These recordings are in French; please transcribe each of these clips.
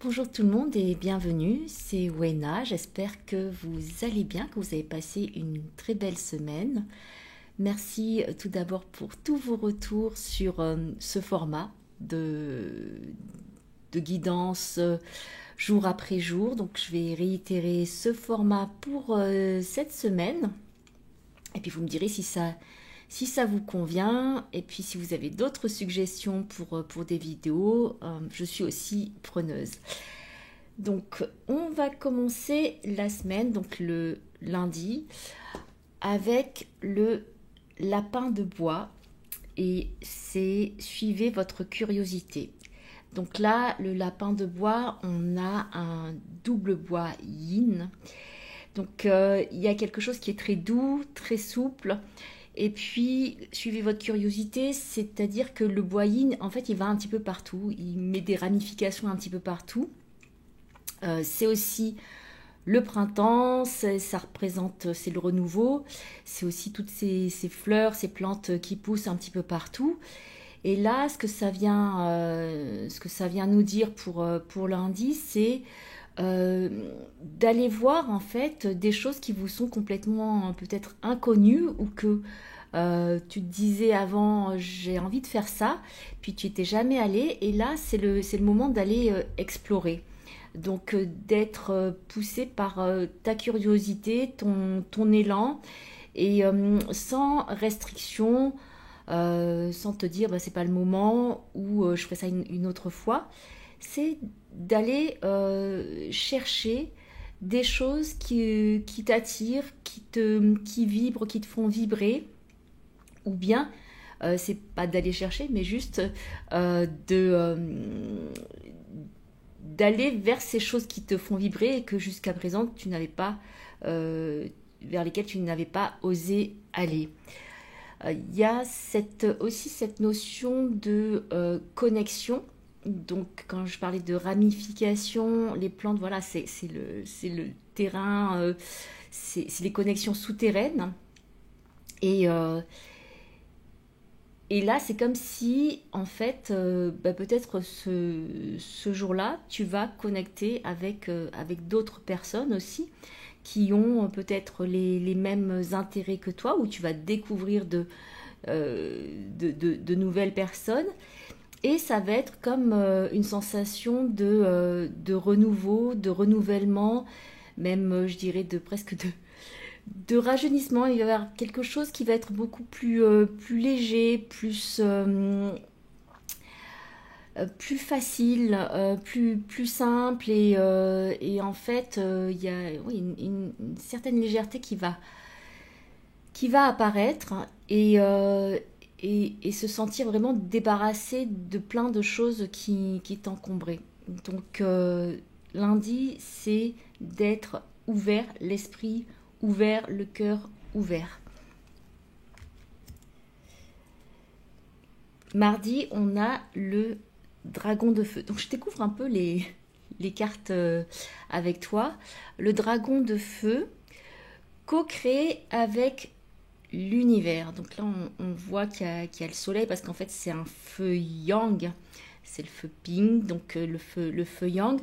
Bonjour tout le monde et bienvenue, c'est Wena, j'espère que vous allez bien, que vous avez passé une très belle semaine. Merci tout d'abord pour tous vos retours sur ce format de guidance jour après jour. Donc je vais réitérer ce format pour cette semaine et puis vous me direz si ça vous convient et puis si vous avez d'autres suggestions pour des vidéos, je suis aussi preneuse. Donc, on va commencer la semaine, donc le lundi, avec le lapin de bois et c'est suivez votre curiosité. Donc là, le lapin de bois, on a un double bois yin. Donc, il y a quelque chose qui est très doux, très souple. Et puis, suivez votre curiosité, c'est-à-dire que le bois yin, en fait, il va un petit peu partout. Il met des ramifications un petit peu partout. C'est aussi le printemps, ça représente, c'est le renouveau, c'est aussi toutes ces fleurs, ces plantes qui poussent un petit peu partout. Et là, ce que ça vient nous dire pour lundi, c'est d'aller voir en fait des choses qui vous sont complètement peut-être inconnues ou que tu te disais avant j'ai envie de faire ça, puis tu n'étais jamais allé et là c'est le moment d'aller explorer. Donc d'être poussé par ta curiosité, ton élan et sans restriction, sans te dire bah, c'est pas le moment ou je ferai ça une autre fois. C'est d'aller chercher des choses qui t'attirent, qui vibrent, qui te font vibrer, ou bien c'est pas d'aller chercher, mais juste d'aller vers ces choses qui te font vibrer et que jusqu'à présent tu n'avais pas vers lesquelles tu n'avais pas osé aller. Il y a aussi cette notion de connexion. Donc, quand je parlais de ramification, les plantes, voilà, c'est le terrain, c'est les connexions souterraines. Et, et là, c'est comme si, en fait, bah, peut-être ce jour-là, tu vas connecter avec d'autres personnes aussi qui ont peut-être les mêmes intérêts que toi, ou tu vas découvrir de nouvelles personnes. Et ça va être comme une sensation de renouveau, de renouvellement, même je dirais presque de rajeunissement. Il va y avoir quelque chose qui va être beaucoup plus léger, plus facile, plus simple et en fait il y a oui, une certaine légèreté qui va apparaître et se sentir vraiment débarrassé de plein de choses qui t'encombraient. Donc lundi, c'est d'être ouvert, l'esprit ouvert, le cœur ouvert. Mardi, on a le dragon de feu. Donc je découvre un peu les cartes avec toi. Le dragon de feu, co-créé avec l'univers. Donc là, on voit qu'il y a le soleil parce qu'en fait, c'est un feu yang. C'est le feu ping, donc le feu yang.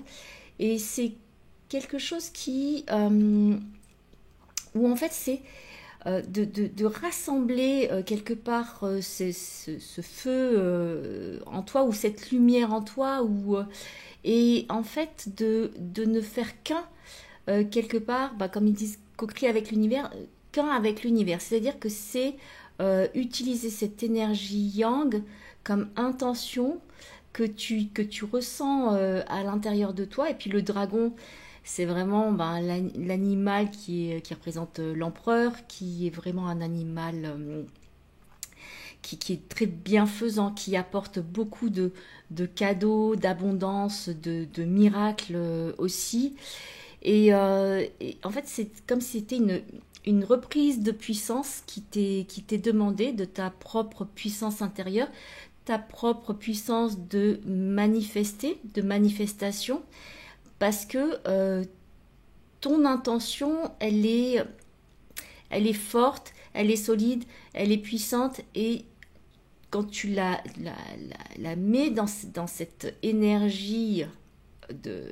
Et c'est quelque chose où en fait, c'est de rassembler quelque part ce feu en toi ou cette lumière en toi et en fait de ne faire qu'un quelque part, bah, comme ils disent, co-créer avec l'univers, qu'un avec l'univers. C'est-à-dire que c'est utiliser cette énergie yang comme intention que tu ressens à l'intérieur de toi. Et puis le dragon, c'est vraiment ben, l'animal qui représente l'empereur, qui est vraiment un animal qui est très bienfaisant, qui apporte beaucoup de cadeaux, d'abondance, de miracles aussi. Et en fait, c'est comme si c'était une reprise de puissance qui t'est demandée de ta propre puissance intérieure, ta propre puissance de manifester, de manifestation, parce que ton intention, elle est forte, elle est solide, elle est puissante et quand tu la mets dans cette énergie de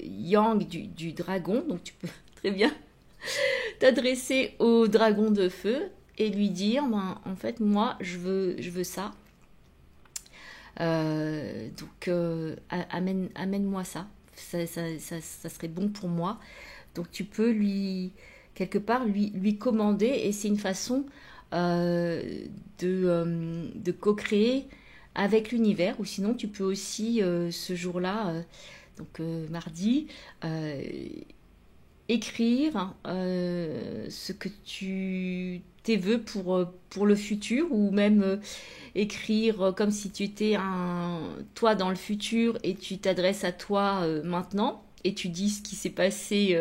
yang du dragon. Donc tu peux très bien t'adresser au dragon de feu et lui dire, ben, en fait, moi, je veux ça. Amène-moi ça. Ça serait bon pour moi. Donc tu peux quelque part, lui commander, et c'est une façon de co-créer avec l'univers. Ou sinon, tu peux aussi, ce jour-là, mardi, écrire ce que tes vœux pour le futur, ou même écrire comme si tu étais toi dans le futur et tu t'adresses à toi maintenant et tu dis ce qui s'est passé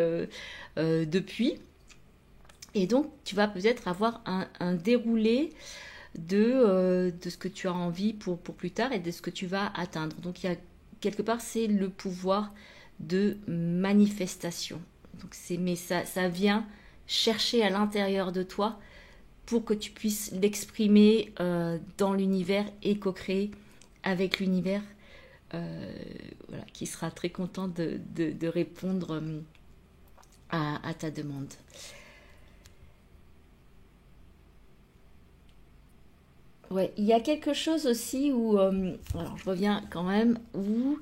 depuis. Et donc, tu vas peut-être avoir un déroulé de ce que tu as envie pour plus tard et de ce que tu vas atteindre. Donc, il y a quelque part, c'est le pouvoir de manifestation. Donc, mais ça vient chercher à l'intérieur de toi pour que tu puisses l'exprimer dans l'univers et co-créer avec l'univers, voilà, qui sera très content de répondre à ta demande. Ouais, il y a quelque chose aussi où, alors je reviens quand même, où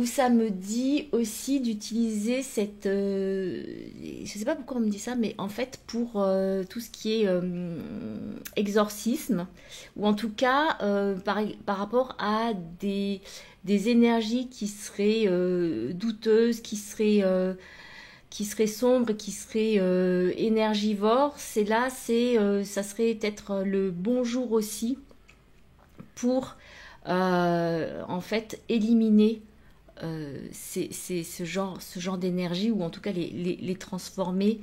ça me dit aussi d'utiliser cette... je sais pas pourquoi on me dit ça, mais en fait pour tout ce qui est exorcisme, ou en tout cas par rapport à des énergies qui seraient douteuses, qui seraient sombres, qui seraient énergivores, ça serait peut-être le bon jour aussi pour en fait éliminer ce genre d'énergie, ou en tout cas les transformer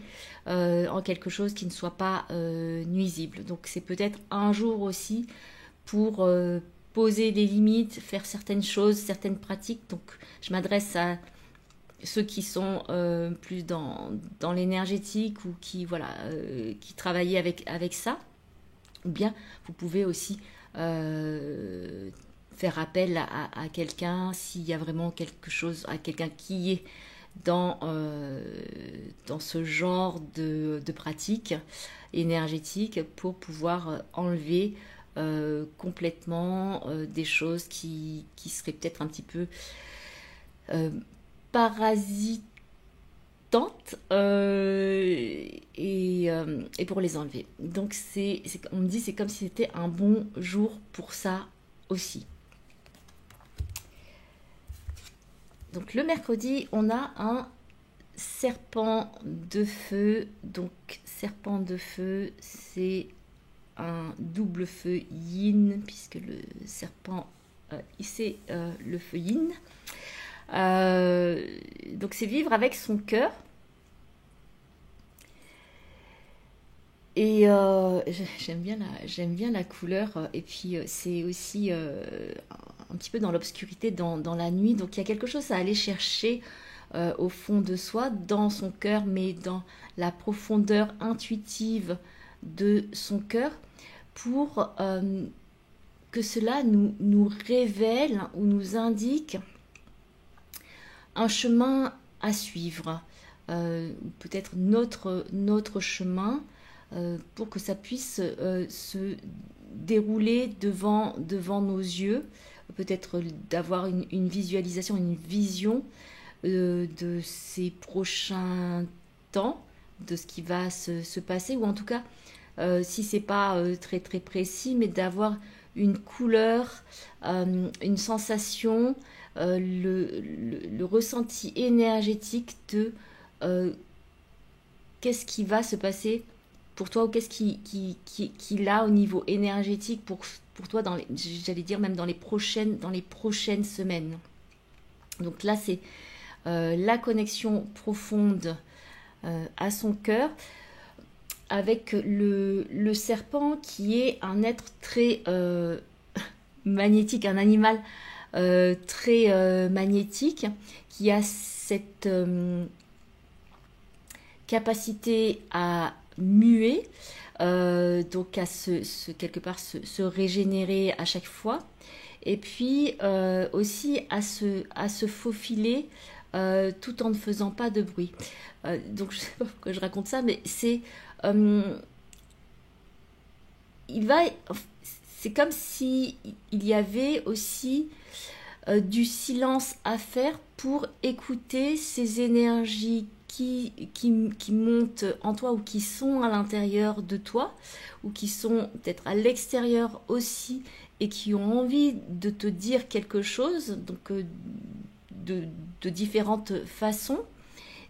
en quelque chose qui ne soit pas nuisible. Donc c'est peut-être un jour aussi pour poser des limites, faire certaines choses, certaines pratiques. Donc je m'adresse à ceux qui sont plus dans l'énergétique, ou qui travaillent avec ça. Ou bien vous pouvez aussi faire appel à quelqu'un s'il y a vraiment quelque chose, à quelqu'un qui est dans ce genre de pratique énergétique, pour pouvoir enlever complètement des choses qui seraient peut-être un petit peu parasitantes, et pour les enlever. Donc on me dit, c'est comme si c'était un bon jour pour ça aussi. Donc le mercredi, on a un serpent de feu. Donc serpent de feu, c'est un double feu yin, puisque le serpent, c'est le feu yin. Donc c'est vivre avec son cœur. Et j'aime bien la couleur. Et puis c'est aussi un petit peu dans l'obscurité, dans la nuit. Donc il y a quelque chose à aller chercher au fond de soi, dans son cœur, mais dans la profondeur intuitive de son cœur, pour que cela nous révèle ou nous indique un chemin à suivre, peut-être notre chemin, pour que ça puisse se dérouler devant nos yeux, peut-être d'avoir une visualisation, une vision de ces prochains temps, de ce qui va se passer, ou en tout cas, si c'est pas très très précis, mais d'avoir une couleur, une sensation, le ressenti énergétique de qu'est-ce qui va se passer pour toi, ou qu'est-ce qu'il a au niveau énergétique pour toi, j'allais dire même dans les prochaines semaines. Donc là, c'est la connexion profonde à son cœur, avec le serpent, qui est un être très magnétique, un animal très magnétique, qui a cette capacité à muer, donc à quelque part se régénérer à chaque fois, et puis aussi à se faufiler tout en ne faisant pas de bruit. Donc je sais pas pourquoi je raconte ça, mais il va, c'est comme si il y avait aussi du silence à faire pour écouter ces énergies qui montent en toi ou qui sont à l'intérieur de toi ou qui sont peut-être à l'extérieur aussi et qui ont envie de te dire quelque chose, donc de, de différentes façons.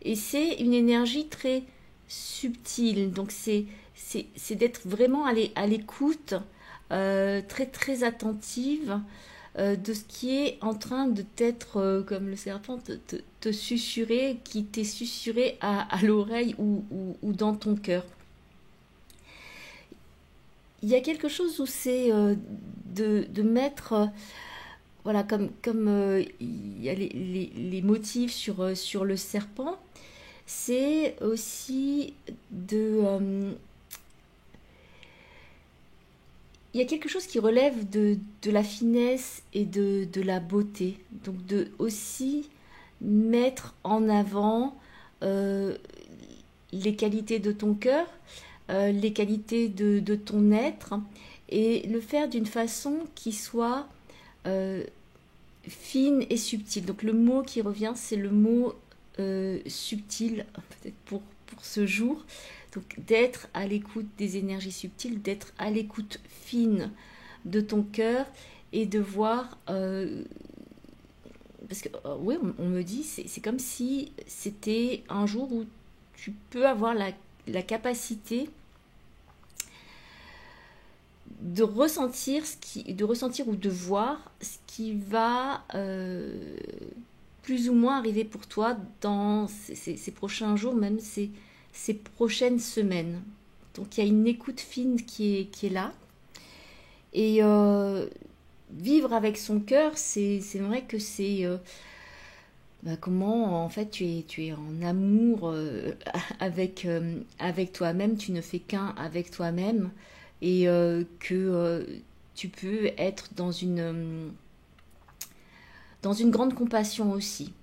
Et c'est une énergie très subtile, donc c'est d'être vraiment à l'écoute, très très attentive de ce qui est en train de t'être, comme le serpent, te susurrer, qui t'est susurré à l'oreille ou dans ton cœur. Il y a quelque chose où c'est de mettre, voilà, comme il y a les motifs sur le serpent, c'est aussi il y a quelque chose qui relève de la finesse et de la beauté. Donc de aussi mettre en avant euh, les qualités de ton cœur, les qualités de ton être, et le faire d'une façon qui soit euh, fine et subtile. Donc le mot qui revient, c'est le mot subtil, peut-être pour ce jour. Donc d'être à l'écoute des énergies subtiles, d'être à l'écoute fine de ton cœur et de voir... parce que oui, on me dit, c'est comme si c'était un jour où tu peux avoir la capacité de ressentir de ressentir ou de voir ce qui va plus ou moins arriver pour toi dans ces prochains jours, même ces prochaines semaines. Donc il y a une écoute fine qui est là. Et vivre avec son cœur, c'est vrai que c'est comment en fait tu es en amour avec toi-même, tu ne fais qu'un avec toi-même et que tu peux être dans une grande compassion aussi.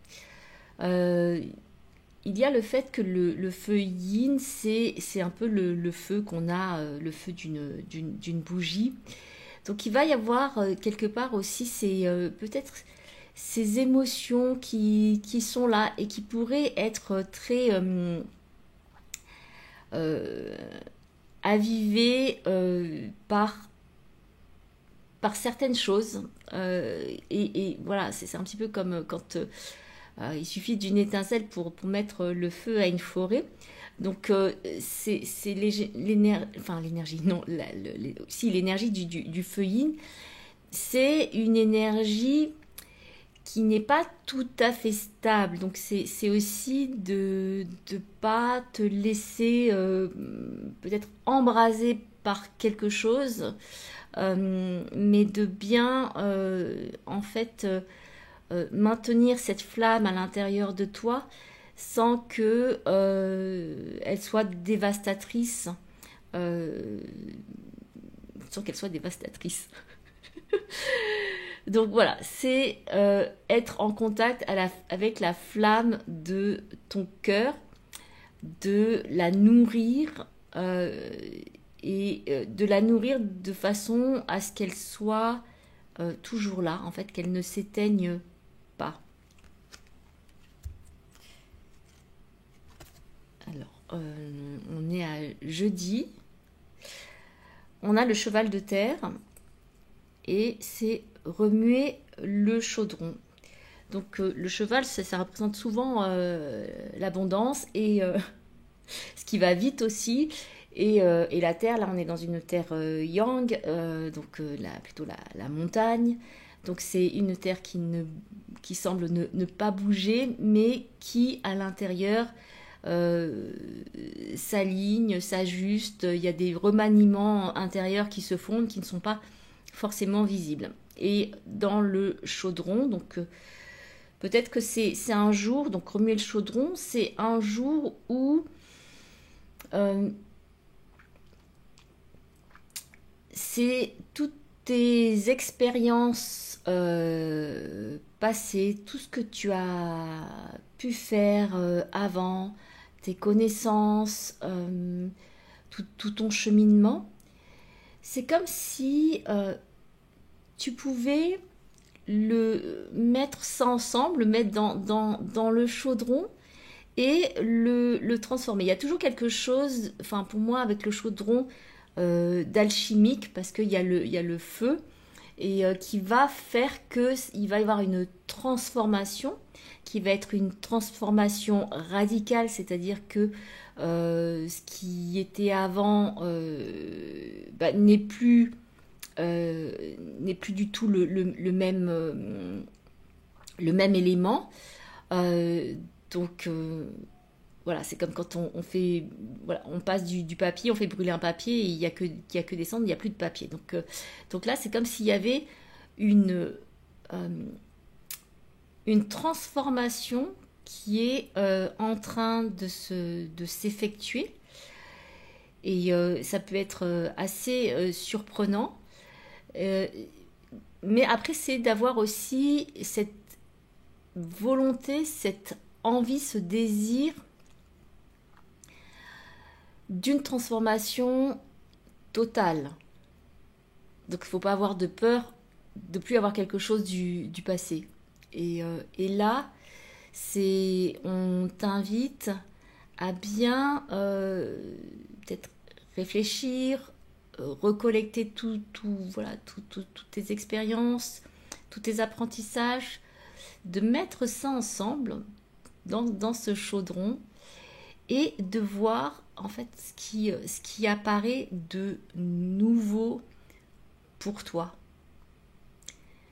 Euh, il y a le fait que le feu yin, c'est un peu le feu qu'on a, le feu d'une bougie. Donc il va y avoir quelque part aussi peut-être ces émotions qui sont là et qui pourraient être très euh, avivées par certaines choses. Et voilà, c'est un petit peu comme quand il suffit d'une étincelle pour mettre le feu à une forêt. Donc c'est l'énergie, non, si l'énergie du feu yin, c'est une énergie qui n'est pas tout à fait stable. Donc c'est aussi de ne pas te laisser peut-être embraser par quelque chose, mais de bien en fait maintenir cette flamme à l'intérieur de toi sans que elle soit dévastatrice, euh, sans qu'elle soit dévastatrice. Donc voilà, c'est être en contact avec la flamme de ton cœur, de la nourrir et de la nourrir de façon à ce qu'elle soit toujours là, en fait, qu'elle ne s'éteigne pas. Alors, on est à jeudi. On a le cheval de terre et c'est remuer le chaudron. Donc le cheval, ça représente souvent l'abondance et ce qui va vite aussi. Et la terre, là on est dans une terre yang, donc plutôt la montagne. Donc c'est une terre qui semble ne pas bouger, mais qui à l'intérieur s'aligne, s'ajuste. Il y a des remaniements intérieurs qui se font, qui ne sont pas forcément visibles. Et dans le chaudron, donc peut-être que c'est un jour, donc remuer le chaudron, c'est un jour où c'est tes expériences passées, tout ce que tu as pu faire avant, tes connaissances, tout ton cheminement, c'est comme si tu pouvais le mettre ça ensemble, le mettre dans le chaudron et le transformer. Il y a toujours quelque chose, enfin pour moi avec le chaudron d'alchimique, parce qu'il y a le feu et qui va faire qu'il va y avoir une transformation qui va être une transformation radicale, c'est-à-dire que ce qui était avant n'est plus du tout le même élément. Euh, donc voilà, c'est comme quand on fait, voilà, on passe du papier, on fait brûler un papier et il y a que des cendres, il n'y a plus de papier. Donc là, c'est comme s'il y avait une, une transformation qui est en train de s'effectuer. Et ça peut être assez surprenant. Euh, mais après, c'est d'avoir aussi cette volonté, cette envie, ce désir d'une transformation totale. Donc il ne faut pas avoir de peur de plus avoir quelque chose du passé. Et là, on t'invite à bien peut-être réfléchir, recollecter toutes tes expériences, tous tes apprentissages, de mettre ça ensemble dans ce chaudron et de voir en fait ce qui apparaît de nouveau pour toi.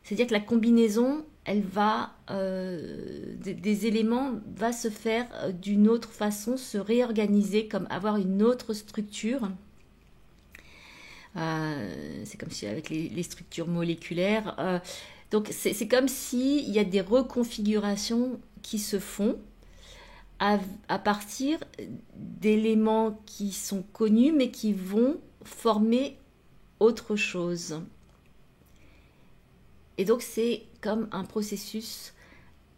C'est-à-dire que la combinaison, elle va des éléments va se faire d'une autre façon, se réorganiser, comme avoir une autre structure. C'est comme si avec les structures moléculaires. Donc c'est comme s'il y a des reconfigurations qui se font à partir d'éléments qui sont connus mais qui vont former autre chose. Et donc c'est comme un processus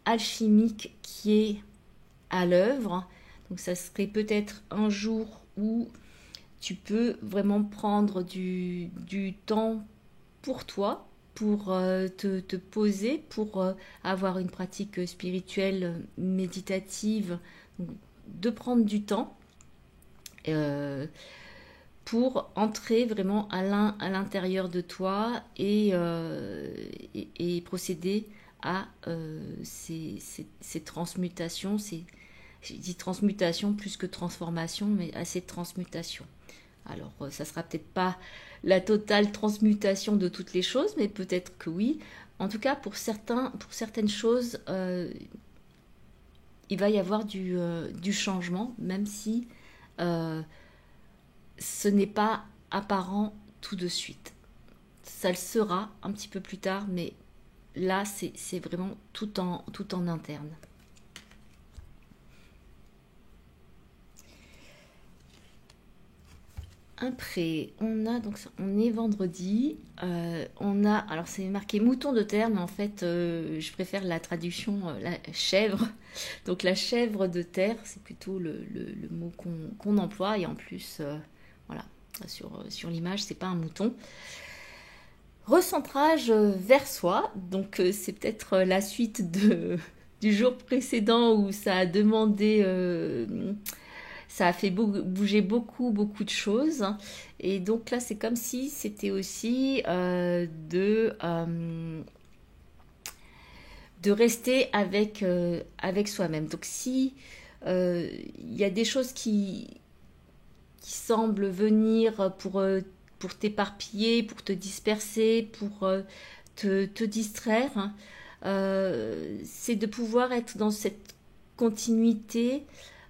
alchimique qui est à l'œuvre. Donc ça serait peut-être un jour où tu peux vraiment prendre du temps pour toi, pour te poser, pour avoir une pratique spirituelle méditative, de prendre du temps pour entrer vraiment à l'intérieur de toi et procéder à ces transmutations, je dis transmutation plus que transformation, mais à ces transmutations. Alors, ça sera peut-être pas la totale transmutation de toutes les choses, mais peut-être que oui. En tout cas, pour certaines choses, il va y avoir du changement, même si ce n'est pas apparent tout de suite. Ça le sera un petit peu plus tard, mais là, c'est vraiment tout en interne. Après, on est vendredi, alors c'est marqué mouton de terre, mais en fait, je préfère la traduction, la chèvre. Donc la chèvre de terre, c'est plutôt le mot qu'on emploie, et en plus, voilà, sur l'image, c'est pas un mouton. Recentrage vers soi, donc c'est peut-être la suite du jour précédent où ça a demandé... ça a fait bouger beaucoup de choses. Et donc là, c'est comme si c'était aussi de rester avec soi-même. Donc si il y a des choses qui semblent venir pour t'éparpiller, pour te disperser, pour te distraire, c'est de pouvoir être dans cette continuité,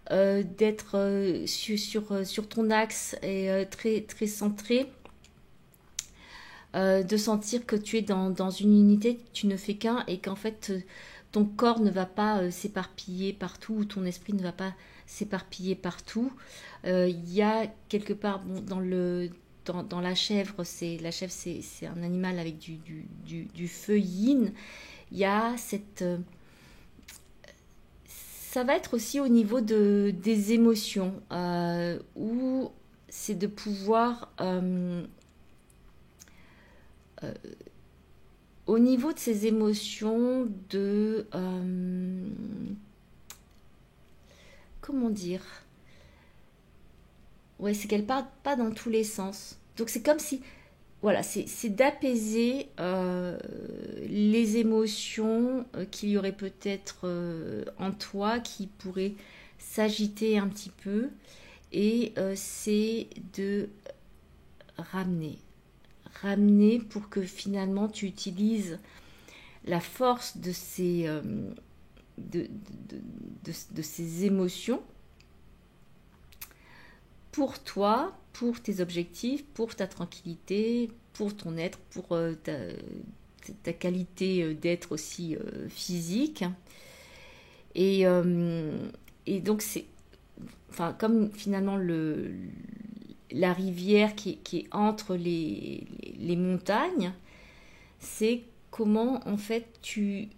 d'être sur ton axe et très centré, de sentir que tu es dans une unité, que tu ne fais qu'un et qu'en fait ton corps ne va pas s'éparpiller partout, ou ton esprit ne va pas s'éparpiller partout. Il y a quelque part dans dans la chèvre, c'est un animal avec du feu yin. Il y a cette... ça va être aussi au niveau des émotions, où c'est de pouvoir... au niveau de ces émotions, comment dire? Ouais, c'est qu'elle part pas dans tous les sens. Donc c'est comme si, voilà, c'est d'apaiser les émotions qu'il y aurait peut-être en toi qui pourraient s'agiter un petit peu. Et c'est de ramener. Ramener pour que finalement tu utilises la force de de ces émotions pour toi, pour tes objectifs, pour ta tranquillité, pour ton être, pour ta qualité d'être aussi physique. Et, et donc c'est, enfin, comme finalement la rivière qui est entre les montagnes, c'est comment en fait tu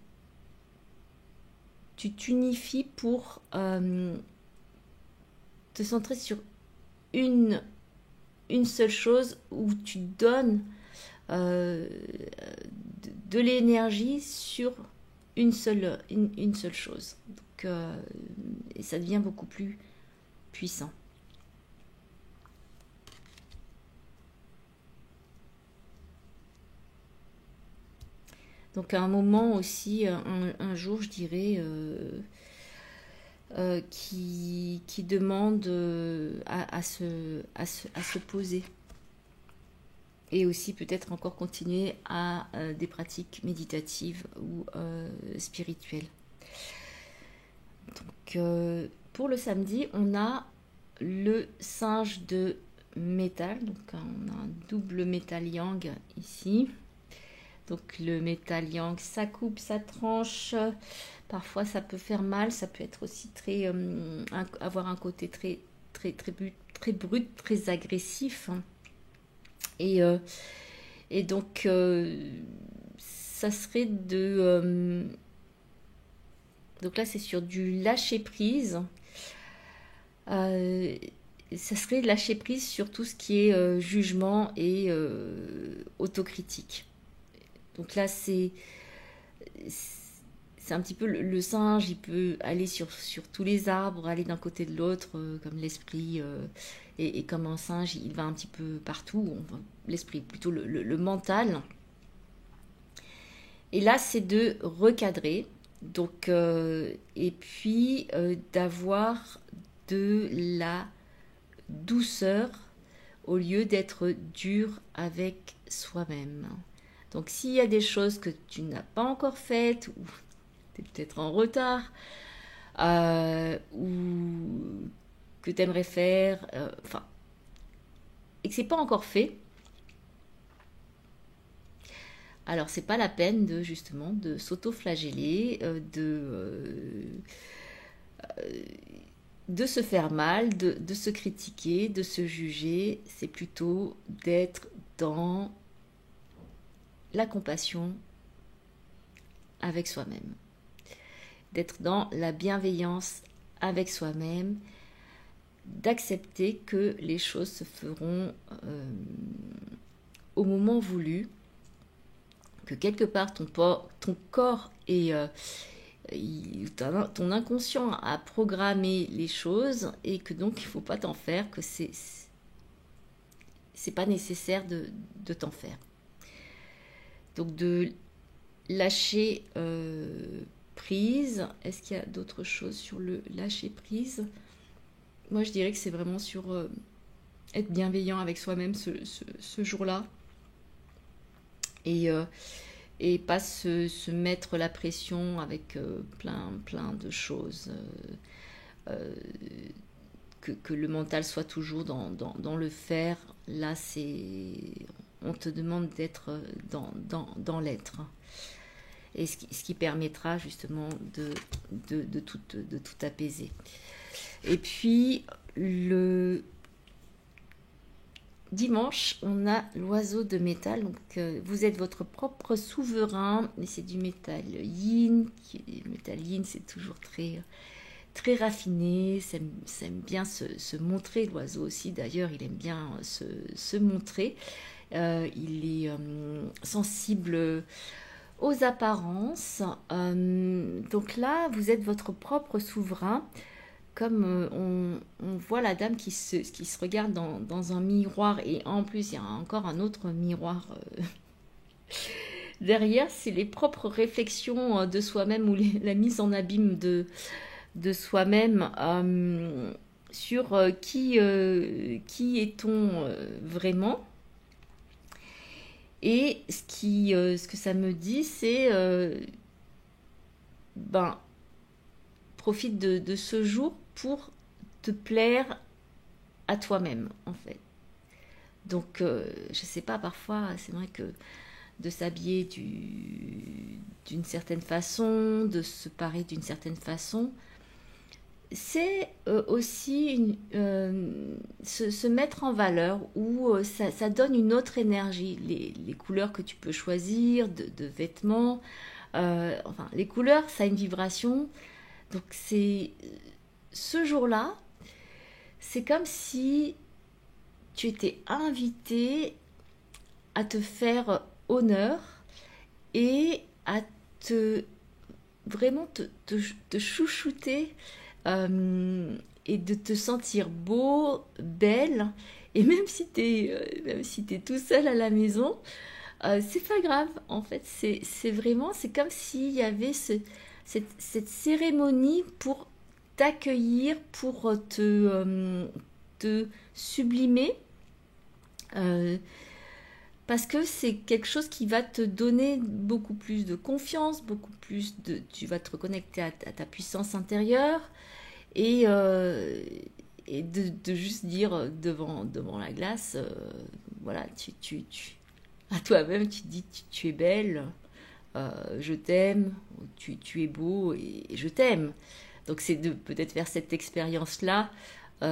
t'unifies pour te centrer sur une seule chose où tu donnes de l'énergie sur une seule chose. Donc, et ça devient beaucoup plus puissant. Donc à un moment aussi, un jour, je dirais, qui demande à se poser. Et aussi peut-être encore continuer à des pratiques méditatives ou spirituelles. Donc pour le samedi, on a le singe de métal. Donc on a un double métal yang ici. Donc le métal yang, ça coupe, ça tranche. Parfois ça peut faire mal, ça peut être aussi très avoir un côté très brut, très agressif. Et donc ça serait de donc là c'est sur du lâcher prise. Ça serait lâcher prise sur tout ce qui est jugement et autocritique. Donc là, c'est un petit peu le singe, il peut aller sur tous les arbres, aller d'un côté de l'autre, comme l'esprit, et comme un singe, il va un petit peu partout. L'esprit, plutôt le mental. Et là, c'est de recadrer, donc, et puis d'avoir de la douceur au lieu d'être dur avec soi-même. Donc s'il y a des choses que tu n'as pas encore faites, ou tu es peut-être en retard, ou que tu aimerais faire, et que c'est pas encore fait, alors c'est pas la peine justement de s'auto-flageller, de se faire mal, de se critiquer, de se juger. C'est plutôt d'être dans la compassion avec soi-même, d'être dans la bienveillance avec soi-même, d'accepter que les choses se feront au moment voulu, que quelque part ton corps et ton inconscient a programmé les choses et que donc il ne faut pas t'en faire, que c'est pas nécessaire de t'en faire. Donc de lâcher prise. Est-ce qu'il y a d'autres choses sur le lâcher prise? Moi je dirais que c'est vraiment sur être bienveillant avec soi-même ce jour-là. Et pas se mettre la pression avec plein de choses. Que le mental soit toujours dans le faire. Là, on te demande d'être dans l'être. Et ce qui permettra justement de tout apaiser. Et puis, dimanche, on a l'oiseau de métal. Donc, vous êtes votre propre souverain. Et c'est du métal yin. Le métal yin, c'est toujours très raffiné. Ça aime bien se montrer. L'oiseau aussi, d'ailleurs, il aime bien se montrer. Il est sensible aux apparences. Donc là, vous êtes votre propre souverain. Comme on voit la dame qui se regarde dans un miroir, et en plus il y a encore un autre miroir derrière, c'est les propres réflexions de soi-même ou la mise en abîme de soi-même sur qui est-on vraiment. Et ce que ça me dit, c'est profite de ce jour pour te plaire à toi-même, en fait. Donc, je sais pas, parfois, c'est vrai que de s'habiller d'une certaine façon, de se parer d'une certaine façon, c'est aussi se mettre en valeur, où ça donne une autre énergie. Les couleurs que tu peux choisir de vêtements, enfin, les couleurs, ça a une vibration. Donc c'est ce jour-là, c'est comme si tu étais invité à te faire honneur et à te vraiment te chouchouter et de te sentir beau, belle. Et même si t'es tout seul à la maison, c'est pas grave. En fait, c'est vraiment, c'est comme s'il y avait cette cérémonie pour t'accueillir, pour te sublimer, parce que c'est quelque chose qui va te donner beaucoup plus de confiance, tu vas te reconnecter à ta puissance intérieure, et de juste dire devant la glace, voilà, à toi-même, tu te dis tu es belle, je t'aime, tu es beau et je t'aime. Donc c'est de peut-être faire cette expérience-là. Je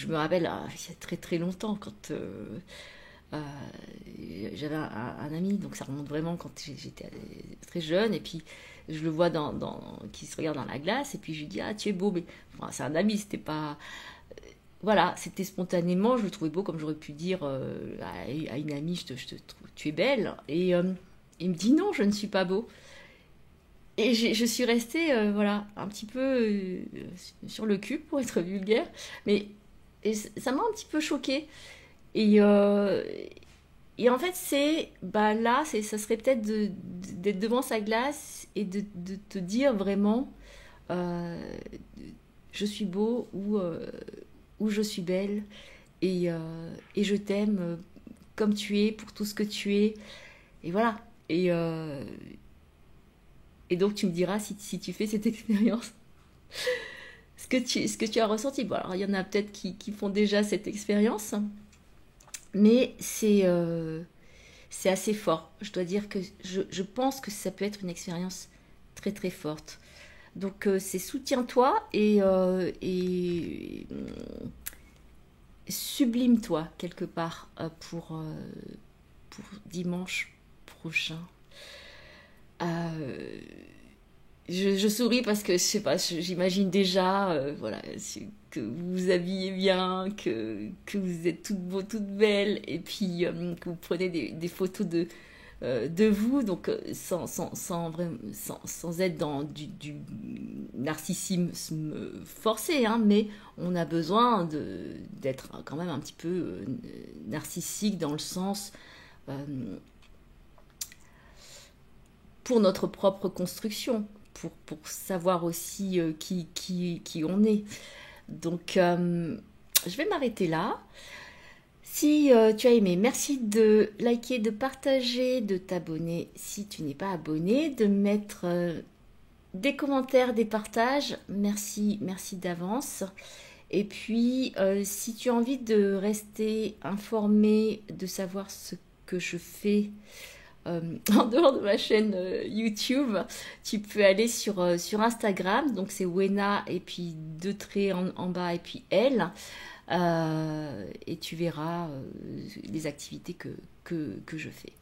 me rappelle, il y a très très longtemps, quand j'avais un ami, donc ça remonte vraiment quand j'étais très jeune, et puis je le vois qui se regarde dans la glace, et puis je lui dis, ah, tu es beau, mais enfin, c'est un ami, c'était pas... Voilà, c'était spontanément, je le trouvais beau, comme j'aurais pu dire à une amie, je te trouve, tu es belle. Et il me dit, non, je ne suis pas beau. Et je suis restée, voilà, un petit peu sur le cul, pour être vulgaire, mais ça m'a un petit peu choquée. Et en fait, ça serait peut-être d'être devant sa glace et de te dire vraiment, euh, je suis beau, ou je suis belle, et je t'aime comme tu es, pour tout ce que tu es. Et voilà. Et donc tu me diras si tu fais cette expérience, ce que tu as ressenti. Bon, alors il y en a peut-être qui font déjà cette expérience, mais c'est assez fort. Je dois dire que je pense que ça peut être une expérience très très forte. Donc c'est soutiens-toi et sublime-toi quelque part pour dimanche prochain. Je souris parce que je sais pas, j'imagine déjà, voilà, que vous vous habillez bien, que vous êtes toutes beaux, toutes belles, et puis que vous prenez des photos de vous, donc sans être dans du narcissisme forcé, hein, mais on a besoin d'être quand même un petit peu narcissique, dans le sens pour notre propre construction, pour savoir aussi qui on est. Donc je vais m'arrêter là. Si tu as aimé, merci de liker, de partager, de t'abonner si tu n'es pas abonné, de mettre des commentaires, des partages. Merci d'avance. Et puis, si tu as envie de rester informé, de savoir ce que je fais en dehors de ma chaîne YouTube, tu peux aller sur Instagram. Donc c'est Wena, et puis 2 traits en bas, et puis L. Et tu verras les activités que je fais.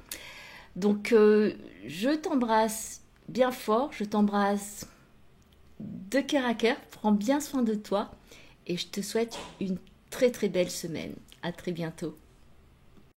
Donc, je t'embrasse bien fort, je t'embrasse de cœur à cœur, prends bien soin de toi et je te souhaite une très très belle semaine. À très bientôt.